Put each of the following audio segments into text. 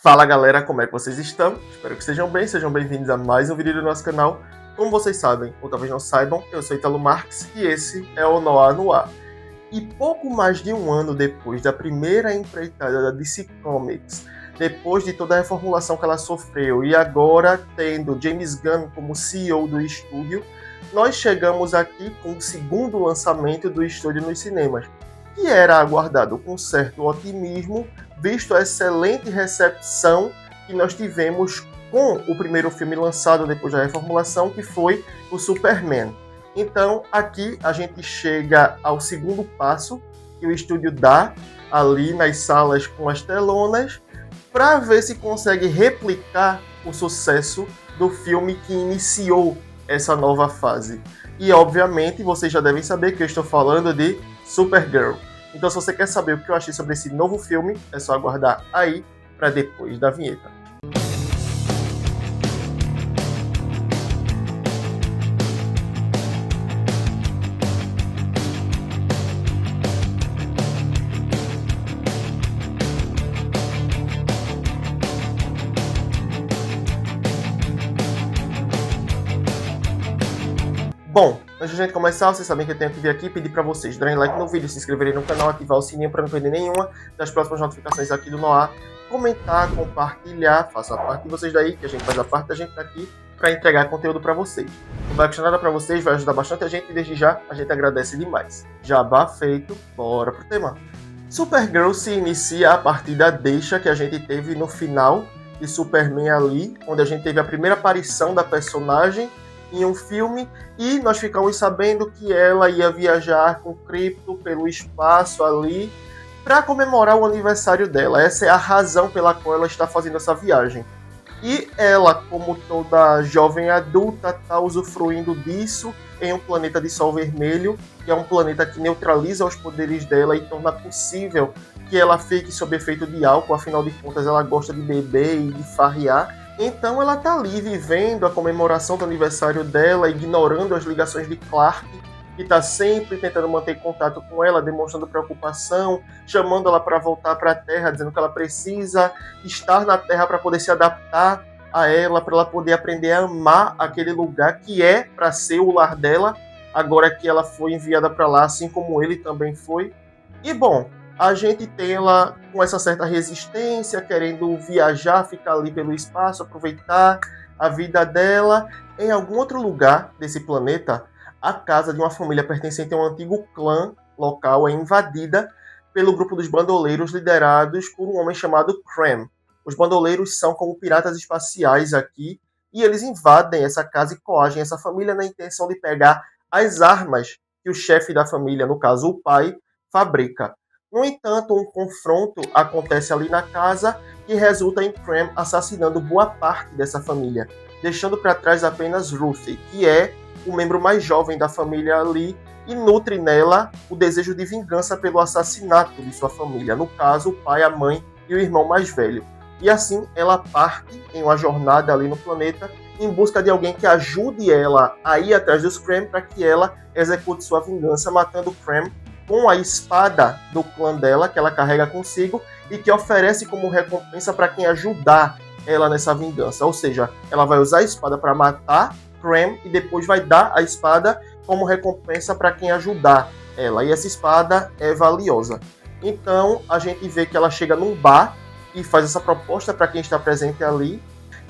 Fala galera, como é que vocês estão? Espero que estejam bem, sejam bem-vindos a mais um vídeo do nosso canal. Como vocês sabem, ou talvez não saibam, eu sou Italo Marques e esse é o Noir no Ar. E pouco mais de um ano depois da primeira empreitada da DC Comics, depois de toda a reformulação que ela sofreu e agora tendo James Gunn como CEO do estúdio, nós chegamos aqui com o segundo lançamento do estúdio nos cinemas, que era aguardado com certo otimismo, visto a excelente recepção que nós tivemos com o primeiro filme lançado depois da reformulação, que foi o Superman. Então, aqui a gente chega ao segundo passo que o estúdio dá ali nas salas com as telonas, para ver se consegue replicar o sucesso do filme que iniciou essa nova fase. E, obviamente, vocês já devem saber que eu estou falando de Supergirl. Então, se você quer saber o que eu achei sobre esse novo filme, é só aguardar aí para depois da vinheta. Bom, antes de a gente começar, vocês sabem que eu tenho que vir aqui e pedir para vocês darem like no vídeo, se inscreverem no canal, ativar o sininho para não perder nenhuma das próximas notificações aqui do Noir, comentar, compartilhar, façam a parte de vocês daí, que a gente faz a parte da gente tá aqui para entregar conteúdo para vocês. Não vai custar nada para vocês, vai ajudar bastante a gente e desde já a gente agradece demais. Jabá feito, bora pro tema. Supergirl se inicia a partir da deixa que a gente teve no final de Superman ali, onde a gente teve a primeira aparição da personagem em um filme, e nós ficamos sabendo que ela ia viajar com Krypto pelo espaço ali para comemorar o aniversário dela. Essa é a razão pela qual ela está fazendo essa viagem. E ela, como toda jovem adulta, está usufruindo disso em um planeta de sol vermelho, que é um planeta que neutraliza os poderes dela e torna possível que ela fique sob efeito de álcool. Afinal de contas, ela gosta de beber e de farrear. Então ela tá ali vivendo a comemoração do aniversário dela, ignorando as ligações de Clark, que tá sempre tentando manter contato com ela, demonstrando preocupação, chamando ela para voltar para a Terra, dizendo que ela precisa estar na Terra para poder se adaptar a ela, para ela poder aprender a amar aquele lugar que é para ser o lar dela, agora que ela foi enviada para lá, assim como ele também foi. E bom, a gente tem ela com essa certa resistência, querendo viajar, ficar ali pelo espaço, aproveitar a vida dela. Em algum outro lugar desse planeta, a casa de uma família pertencente a um antigo clã local é invadida pelo grupo dos bandoleiros liderados por um homem chamado Krem. Os bandoleiros são como piratas espaciais aqui, e eles invadem essa casa e coagem essa família na intenção de pegar as armas que o chefe da família, no caso o pai, fabrica. No entanto, um confronto acontece ali na casa que resulta em Krem assassinando boa parte dessa família, deixando para trás apenas Ruthie, que é o membro mais jovem da família ali, e nutre nela o desejo de vingança pelo assassinato de sua família, no caso, o pai, a mãe e o irmão mais velho. E assim, ela parte em uma jornada ali no planeta em busca de alguém que ajude ela a ir atrás dos Krem para que ela execute sua vingança, matando Krem com a espada do clã dela, que ela carrega consigo, e que oferece como recompensa para quem ajudar ela nessa vingança. Ou seja, ela vai usar a espada para matar Krem e depois vai dar a espada como recompensa para quem ajudar ela. E essa espada é valiosa. Então, a gente vê que ela chega num bar e faz essa proposta para quem está presente ali.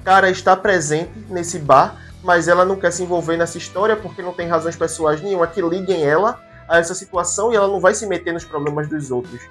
Cara está presente nesse bar, mas ela não quer se envolver nessa história porque não tem razões pessoais nenhuma que liguem ela a essa situação, e ela não vai se meter nos problemas dos outros.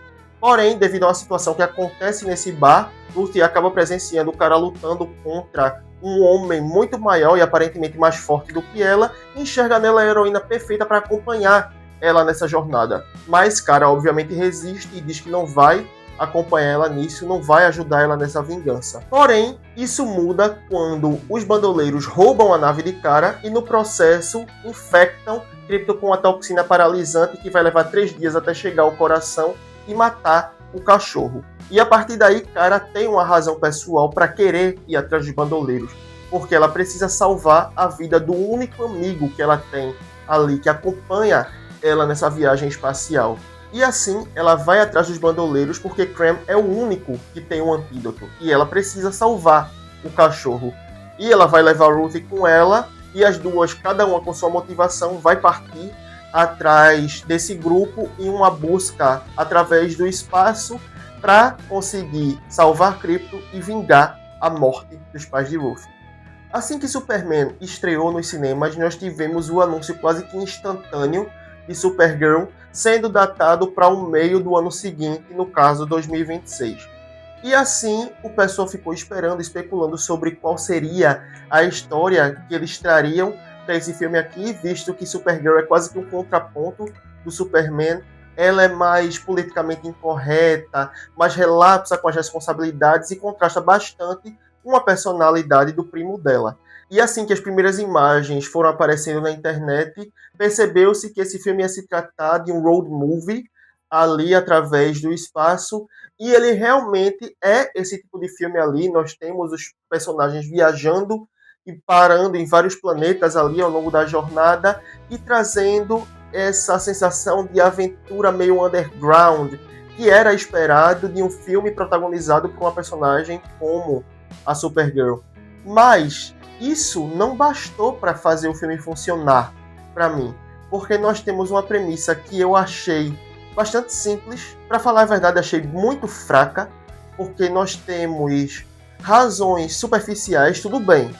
Porém, devido a uma situação que acontece nesse bar, Lucy acaba presenciando o cara lutando contra um homem muito maior e aparentemente mais forte do que ela, e enxerga nela a heroína perfeita para acompanhar ela nessa jornada. Mas, cara, obviamente resiste e diz que não vai acompanhar ela nisso, não vai ajudar ela nessa vingança. Porém, isso muda quando os bandoleiros roubam a nave de cara e no processo infectam Krypto com uma toxina paralisante que vai levar 3 dias até chegar ao coração e matar o cachorro. E a partir daí, cara, tem uma razão pessoal para querer ir atrás dos bandoleiros, porque ela precisa salvar a vida do único amigo que ela tem ali, que acompanha ela nessa viagem espacial. E assim, ela vai atrás dos bandoleiros porque Cram é o único que tem um antídoto. E ela precisa salvar o cachorro. E ela vai levar Ruthie com ela. E as duas, cada uma com sua motivação, vai partir atrás desse grupo em uma busca através do espaço para conseguir salvar Krypto e vingar a morte dos pais de Ruthie. Assim que Superman estreou nos cinemas, nós tivemos o anúncio quase que instantâneo de Supergirl sendo datado para o meio do ano seguinte, no caso 2026. E assim o pessoal ficou esperando, especulando sobre qual seria a história que eles trariam para esse filme aqui, visto que Supergirl é quase que um contraponto do Superman. Ela é mais politicamente incorreta, mais relapsa com as responsabilidades e contrasta bastante com a personalidade do primo dela. E assim que as primeiras imagens foram aparecendo na internet, percebeu-se que esse filme ia se tratar de um road movie ali através do espaço, e ele realmente é esse tipo de filme ali. Nós temos os personagens viajando e parando em vários planetas ali ao longo da jornada e trazendo essa sensação de aventura meio underground que era esperado de um filme protagonizado por uma personagem como a Supergirl. Mas isso não bastou para fazer o filme funcionar para mim, porque nós temos uma premissa que eu achei bastante simples. Para falar a verdade, achei muito fraca, porque nós temos razões superficiais. Tudo bem,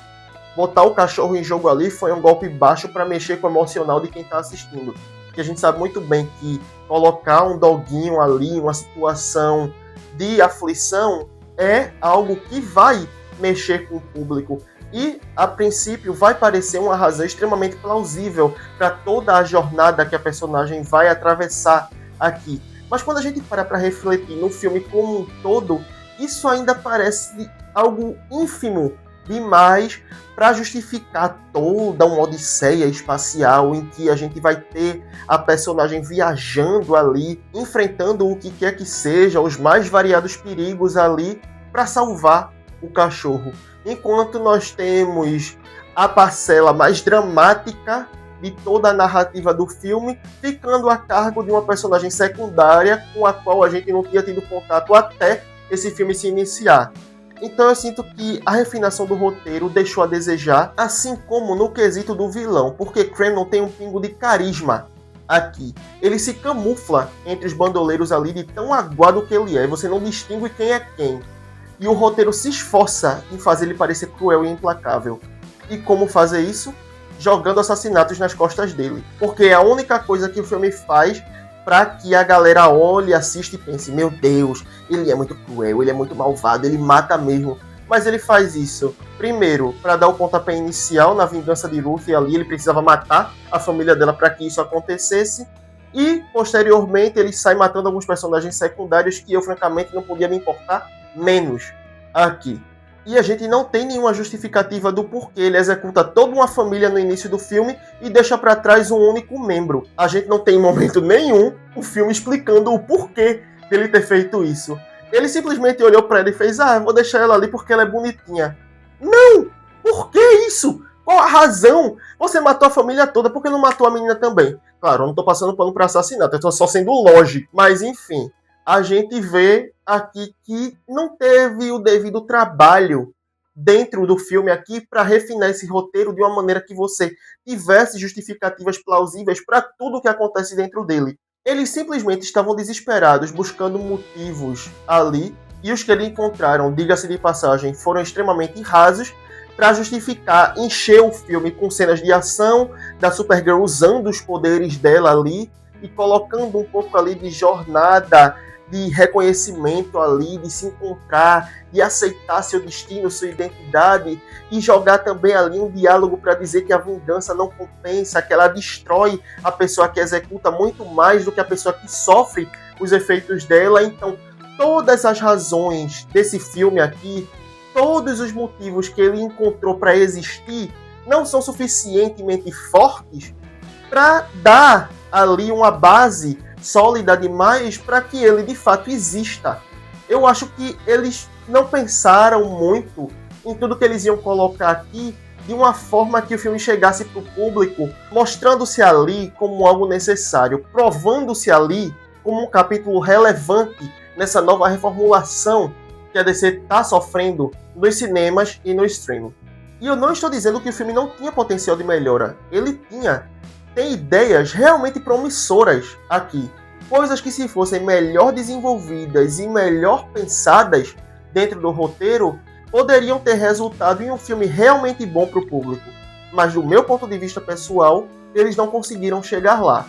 botar o cachorro em jogo ali foi um golpe baixo para mexer com o emocional de quem está assistindo, porque a gente sabe muito bem que colocar um doguinho ali em uma situação de aflição é algo que vai mexer com o público. E, a princípio, vai parecer uma razão extremamente plausível para toda a jornada que a personagem vai atravessar aqui. Mas quando a gente para refletir no filme como um todo, isso ainda parece algo ínfimo demais para justificar toda uma odisseia espacial em que a gente vai ter a personagem viajando ali, enfrentando o que quer que seja, os mais variados perigos ali, para salvar o cachorro. Enquanto nós temos a parcela mais dramática de toda a narrativa do filme ficando a cargo de uma personagem secundária com a qual a gente não tinha tido contato até esse filme se iniciar. Então eu sinto que a refinação do roteiro deixou a desejar, assim como no quesito do vilão, porque Cram não tem um pingo de carisma aqui. Ele se camufla entre os bandoleiros ali de tão aguado que ele é, você não distingue quem é quem. E o roteiro se esforça em fazer ele parecer cruel e implacável. E como fazer isso? Jogando assassinatos nas costas dele. Porque é a única coisa que o filme faz para que a galera olhe, assista e pense: meu Deus, ele é muito cruel, ele é muito malvado, ele mata mesmo. Mas ele faz isso, primeiro, para dar o pontapé inicial na vingança de Ruth, e ali ele precisava matar a família dela para que isso acontecesse. E, posteriormente, ele sai matando alguns personagens secundários que eu, francamente, não podia me importar menos aqui. E a gente não tem nenhuma justificativa do porquê ele executa toda uma família no início do filme e deixa para trás um único membro. A gente não tem em momento nenhum o filme explicando o porquê dele ter feito isso. Ele simplesmente olhou para ela e fez: vou deixar ela ali porque ela é bonitinha. Não! Por que isso? Qual a razão? Você matou a família toda, por que não matou a menina também? Claro, eu não tô passando pano para assassinato, eu tô só sendo lógico. Mas enfim, a gente vê aqui que não teve o devido trabalho dentro do filme aqui para refinar esse roteiro de uma maneira que você tivesse justificativas plausíveis para tudo o que acontece dentro dele. Eles simplesmente estavam desesperados buscando motivos ali, e os que eles encontraram, diga-se de passagem, foram extremamente rasos para justificar, encher o filme com cenas de ação da Supergirl usando os poderes dela ali e colocando um pouco ali de jornada, de reconhecimento ali, de se encontrar, de aceitar seu destino, sua identidade, e jogar também ali um diálogo para dizer que a vingança não compensa, que ela destrói a pessoa que executa muito mais do que a pessoa que sofre os efeitos dela. Então, todas as razões desse filme aqui, todos os motivos que ele encontrou para existir, não são suficientemente fortes para dar ali uma base sólida demais para que ele de fato exista. Eu acho que eles não pensaram muito em tudo que eles iam colocar aqui de uma forma que o filme chegasse para o público, mostrando-se ali como algo necessário, provando-se ali como um capítulo relevante nessa nova reformulação que a DC está sofrendo nos cinemas e no streaming. E eu não estou dizendo que o filme não tinha potencial de melhora. Ele tem ideias realmente promissoras aqui. Coisas que, se fossem melhor desenvolvidas e melhor pensadas dentro do roteiro, poderiam ter resultado em um filme realmente bom para o público. Mas, do meu ponto de vista pessoal, eles não conseguiram chegar lá.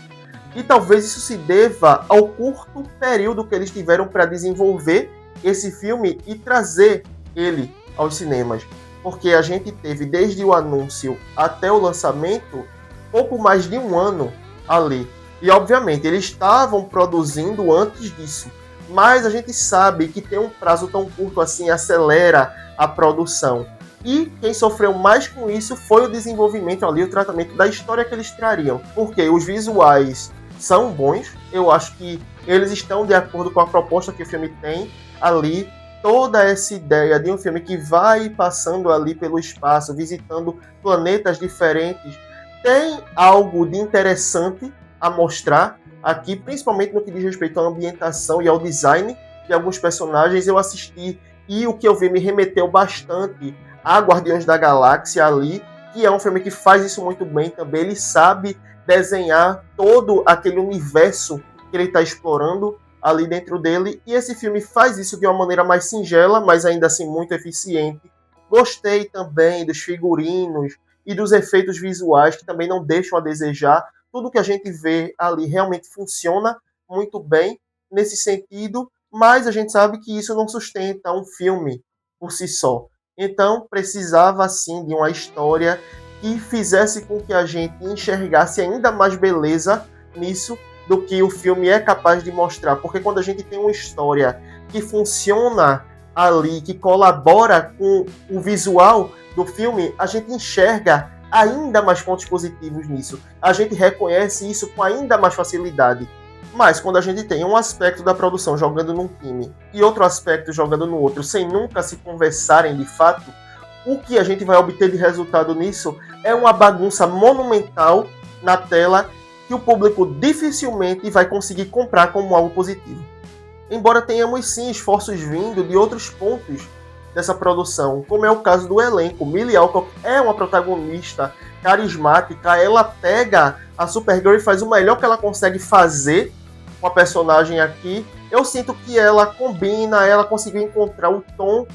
E talvez isso se deva ao curto período que eles tiveram para desenvolver esse filme e trazer ele aos cinemas. Porque a gente teve, desde o anúncio até o lançamento, pouco mais de um ano ali. E, obviamente, eles estavam produzindo antes disso. Mas a gente sabe que ter um prazo tão curto assim acelera a produção. E quem sofreu mais com isso foi o desenvolvimento ali, o tratamento da história que eles trariam. Porque os visuais são bons, eu acho que eles estão de acordo com a proposta que o filme tem ali. Toda essa ideia de um filme que vai passando ali pelo espaço, visitando planetas diferentes, tem algo de interessante a mostrar aqui, principalmente no que diz respeito à ambientação e ao design de alguns personagens. Eu assisti e o que eu vi me remeteu bastante a Guardiões da Galáxia ali, que é um filme que faz isso muito bem também. Ele sabe desenhar todo aquele universo que ele está explorando ali dentro dele, e esse filme faz isso de uma maneira mais singela, mas ainda assim muito eficiente. Gostei também dos figurinos e dos efeitos visuais, que também não deixam a desejar. Tudo que a gente vê ali realmente funciona muito bem nesse sentido, mas a gente sabe que isso não sustenta um filme por si só. Então precisava sim de uma história que fizesse com que a gente enxergasse ainda mais beleza nisso do que o filme é capaz de mostrar. Porque quando a gente tem uma história que funciona ali, que colabora com o visual do filme, a gente enxerga ainda mais pontos positivos nisso. A gente reconhece isso com ainda mais facilidade. Mas quando a gente tem um aspecto da produção jogando num time e outro aspecto jogando no outro, sem nunca se conversarem de fato, o que a gente vai obter de resultado nisso é uma bagunça monumental na tela que o público dificilmente vai conseguir comprar como algo positivo. Embora tenhamos sim esforços vindo de outros pontos dessa produção, como é o caso do elenco. Millie Alcock é uma protagonista carismática, ela pega a Supergirl e faz o melhor que ela consegue fazer com a personagem aqui. Eu sinto que ela combina, ela conseguiu encontrar o tom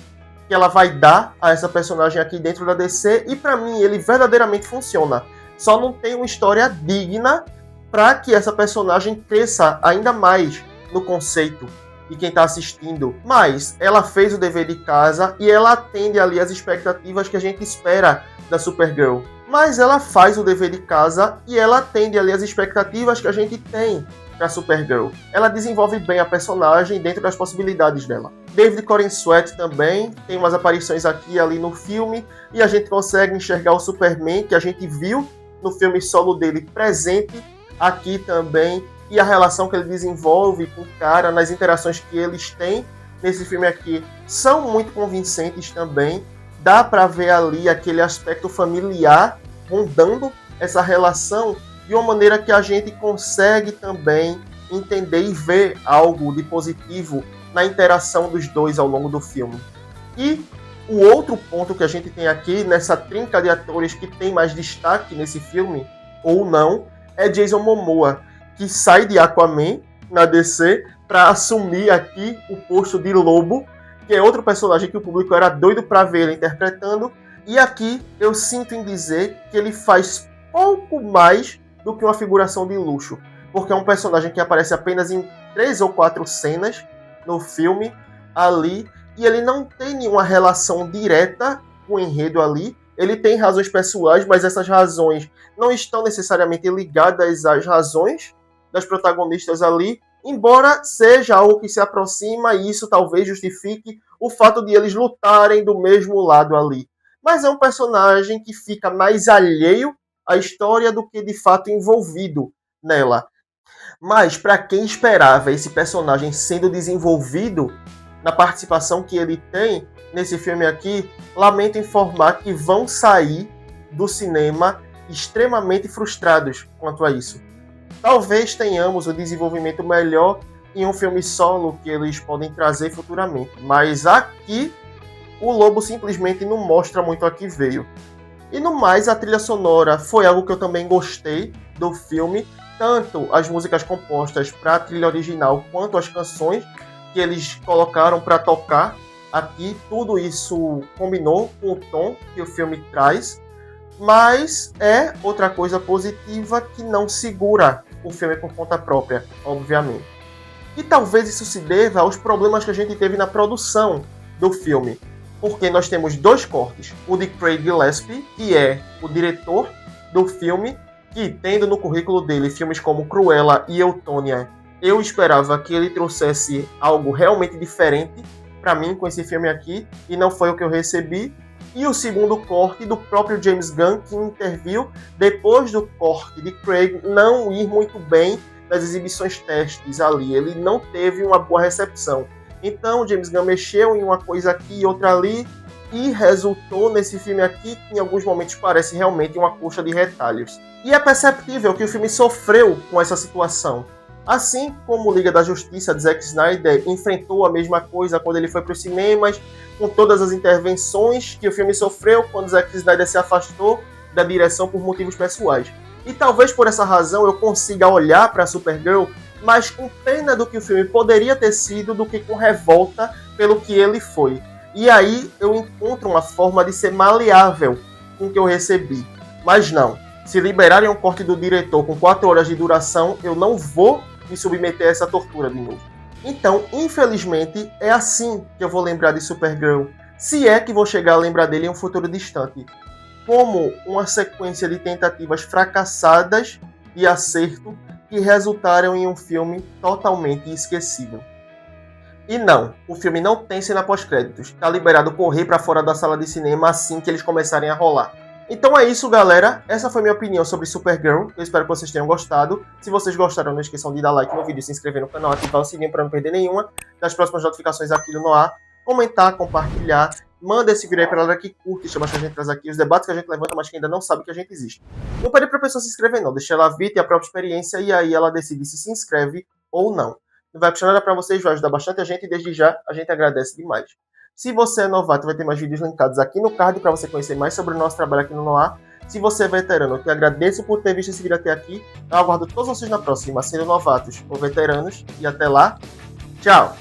que ela vai dar a essa personagem aqui dentro da DC, e para mim ele verdadeiramente funciona. Só não tem uma história digna para que essa personagem cresça ainda mais no conceito de quem está assistindo. Mas ela fez o dever de casa e ela atende ali as expectativas que a gente espera da Supergirl. Mas ela faz o dever de casa e ela atende ali as expectativas que a gente tem da Supergirl. Ela desenvolve bem a personagem dentro das possibilidades dela. David Corenswet também tem umas aparições aqui e ali no filme, e a gente consegue enxergar o Superman que a gente viu no filme solo dele presente aqui também, e a relação que ele desenvolve com o cara, nas interações que eles têm nesse filme aqui, são muito convincentes também. Dá para ver ali aquele aspecto familiar rondando essa relação de uma maneira que a gente consegue também entender e ver algo de positivo na interação dos dois ao longo do filme. E o outro ponto que a gente tem aqui, nessa trinca de atores que tem mais destaque nesse filme, ou não, é Jason Momoa, que sai de Aquaman na DC para assumir aqui o posto de Lobo, que é outro personagem que o público era doido para ver ele interpretando. E aqui eu sinto em dizer que ele faz pouco mais do que uma figuração de luxo, porque é um personagem que aparece apenas em 3 ou 4 cenas no filme ali, e ele não tem nenhuma relação direta com o enredo ali. Ele tem razões pessoais, mas essas razões não estão necessariamente ligadas às razões das protagonistas ali, embora seja algo que se aproxima, e isso talvez justifique o fato de eles lutarem do mesmo lado ali. Mas é um personagem que fica mais alheio à história do que de fato envolvido nela. Mas para quem esperava esse personagem sendo desenvolvido na participação que ele tem nesse filme aqui, lamento informar que vão sair do cinema extremamente frustrados quanto a isso. Talvez tenhamos um desenvolvimento melhor em um filme solo que eles podem trazer futuramente. Mas aqui, o Lobo simplesmente não mostra muito a que veio. E no mais, a trilha sonora foi algo que eu também gostei do filme. Tanto as músicas compostas para a trilha original, quanto as canções que eles colocaram para tocar aqui. Tudo isso combinou com o tom que o filme traz. Mas é outra coisa positiva que não segura o filme por conta própria, obviamente. E talvez isso se deva aos problemas que a gente teve na produção do filme. Porque nós temos dois cortes. O de Craig Gillespie, que é o diretor do filme, que tendo no currículo dele filmes como Cruella e Eutônia, eu esperava que ele trouxesse algo realmente diferente para mim com esse filme aqui, e não foi o que eu recebi. E o segundo corte do próprio James Gunn, que interviu depois do corte de Craig não ir muito bem nas exibições testes ali. Ele não teve uma boa recepção. Então, James Gunn mexeu em uma coisa aqui e outra ali, e resultou nesse filme aqui, que em alguns momentos parece realmente uma coxa de retalhos. E é perceptível que o filme sofreu com essa situação. Assim como Liga da Justiça de Zack Snyder enfrentou a mesma coisa quando ele foi para os cinemas, com todas as intervenções que o filme sofreu quando Zack Snyder se afastou da direção por motivos pessoais. E talvez por essa razão eu consiga olhar para Supergirl mais com pena do que o filme poderia ter sido do que com revolta pelo que ele foi. E aí eu encontro uma forma de ser maleável com o que eu recebi. Mas não, se liberarem um corte do diretor com 4 horas de duração, eu não vou me submeter a essa tortura de novo. Então, infelizmente, é assim que eu vou lembrar de Supergirl, se é que vou chegar a lembrar dele em um futuro distante. Como uma sequência de tentativas fracassadas e acerto que resultaram em um filme totalmente esquecível. E não, o filme não tem cena pós-créditos. Tá liberado correr para fora da sala de cinema assim que eles começarem a rolar. Então é isso, galera. Essa foi minha opinião sobre Supergirl. Eu espero que vocês tenham gostado. Se vocês gostaram, não esqueçam de dar like no vídeo, se inscrever no canal, ativar o sininho para não perder nenhuma das próximas notificações aqui do Noah. Comentar, compartilhar. Manda esse vídeo aí pra galera que curte, chama a gente traz aqui os debates que a gente levanta, mas que ainda não sabe que a gente existe. Não pede pra pessoa se inscrever, não. Deixa ela vir, ter a própria experiência e aí ela decide se inscreve ou não. Não vai custar nada pra vocês, vai ajudar bastante a gente e desde já a gente agradece demais. Se você é novato, vai ter mais vídeos linkados aqui no card para você conhecer mais sobre o nosso trabalho aqui no Noah. Se você é veterano, eu te agradeço por ter visto esse vídeo até aqui. Eu aguardo todos vocês na próxima, sendo novatos ou veteranos. E até lá, tchau!